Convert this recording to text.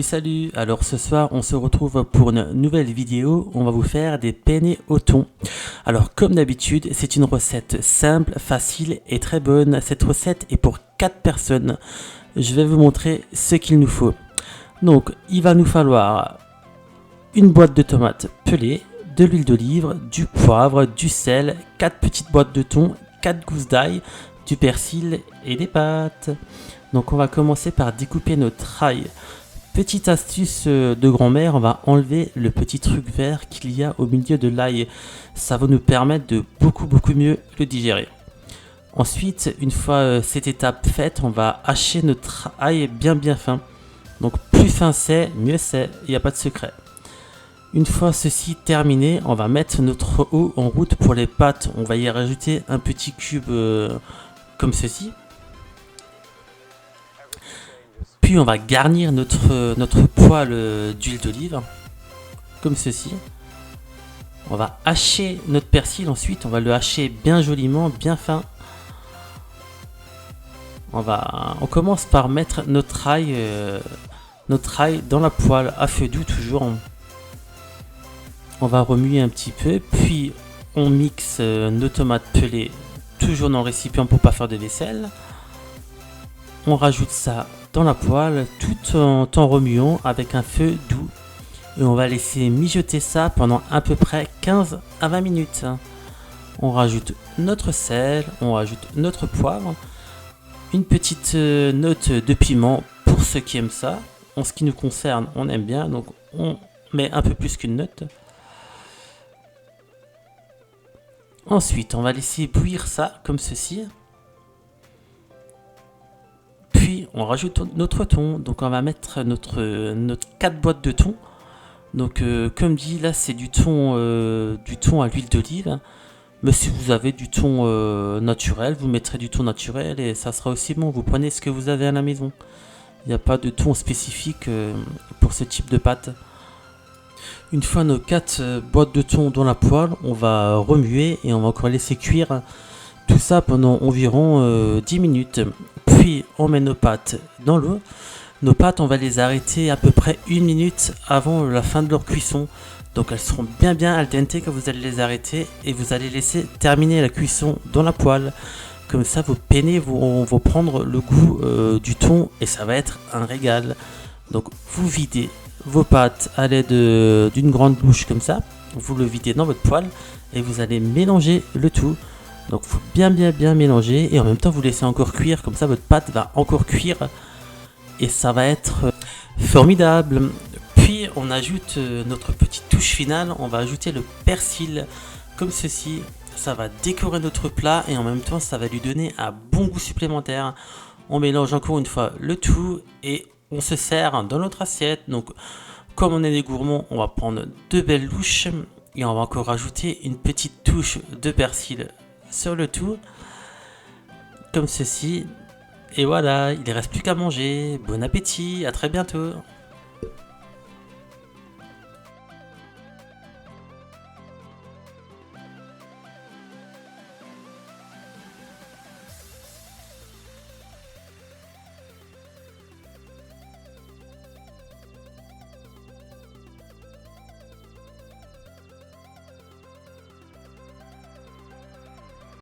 Salut, alors ce soir on se retrouve pour une nouvelle vidéo, on va vous faire des penne au thon. Alors comme d'habitude c'est une recette simple, facile et très bonne, cette recette est pour 4 personnes. Je vais vous montrer ce qu'il nous faut. Donc il va nous falloir une boîte de tomates pelées, de l'huile d'olive, du poivre, du sel, 4 petites boîtes de thon, 4 gousses d'ail, du persil et des pâtes. Donc on va commencer par découper notre ail. Petite astuce de grand-mère, on va enlever le petit truc vert qu'il y a au milieu de l'ail. Ça va nous permettre de beaucoup mieux le digérer. Ensuite, une fois cette étape faite, on va hacher notre ail bien fin. Donc plus fin c'est, mieux c'est, il n'y a pas de secret. Une fois ceci terminé, on va mettre notre eau en route pour les pâtes. On va y rajouter un petit cube comme ceci. Puis on va garnir notre poêle d'huile d'olive, comme ceci. On va hacher notre persil, ensuite on va le hacher bien joliment, bien fin. On commence par mettre notre ail dans la poêle, à feu doux toujours. On va remuer un petit peu, puis on mixe nos tomates pelées, toujours dans le récipient pour pas faire de vaisselle. On rajoute ça dans la poêle tout en remuant avec un feu doux et on va laisser mijoter ça pendant à peu près 15 à 20 minutes. On rajoute notre sel, on rajoute notre poivre, une petite note de piment pour ceux qui aiment ça. En ce qui nous concerne, on aime bien, donc on met un peu plus qu'une note. Ensuite, on va laisser bouillir ça comme ceci. Puis on rajoute notre thon, donc on va mettre notre 4 boîtes de thon. Donc comme dit là c'est du thon à l'huile d'olive. Mais si vous avez du thon naturel, vous mettrez du thon naturel et ça sera aussi bon. Vous prenez ce que vous avez à la maison. Il n'y a pas de thon spécifique pour ce type de pâte. Une fois nos 4 boîtes de thon dans la poêle, on va remuer et on va encore laisser cuire tout ça pendant environ 10 minutes. Puis on met nos pâtes dans l'eau. Nos pâtes, on va les arrêter à peu près 1 minute avant la fin de leur cuisson. Donc elles seront bien al dente quand vous allez les arrêter et vous allez laisser terminer la cuisson dans la poêle. Comme ça vos penne vont prendre le goût du thon et ça va être un régal. Donc vous videz vos pâtes à l'aide d'une grande bouche comme ça. Vous le videz dans votre poêle et vous allez mélanger le tout. Donc il faut bien mélanger et en même temps vous laissez encore cuire, comme ça votre pâte va encore cuire et ça va être formidable. Puis on ajoute notre petite touche finale, on va ajouter le persil comme ceci. Ça va décorer notre plat et en même temps ça va lui donner un bon goût supplémentaire. On mélange encore une fois le tout et on se sert dans notre assiette. Donc comme on est des gourmands, on va prendre 2 belles louches et on va encore rajouter une petite touche de persil sur le tout, comme ceci. Et voilà, il ne reste plus qu'à manger. Bon appétit, à très bientôt.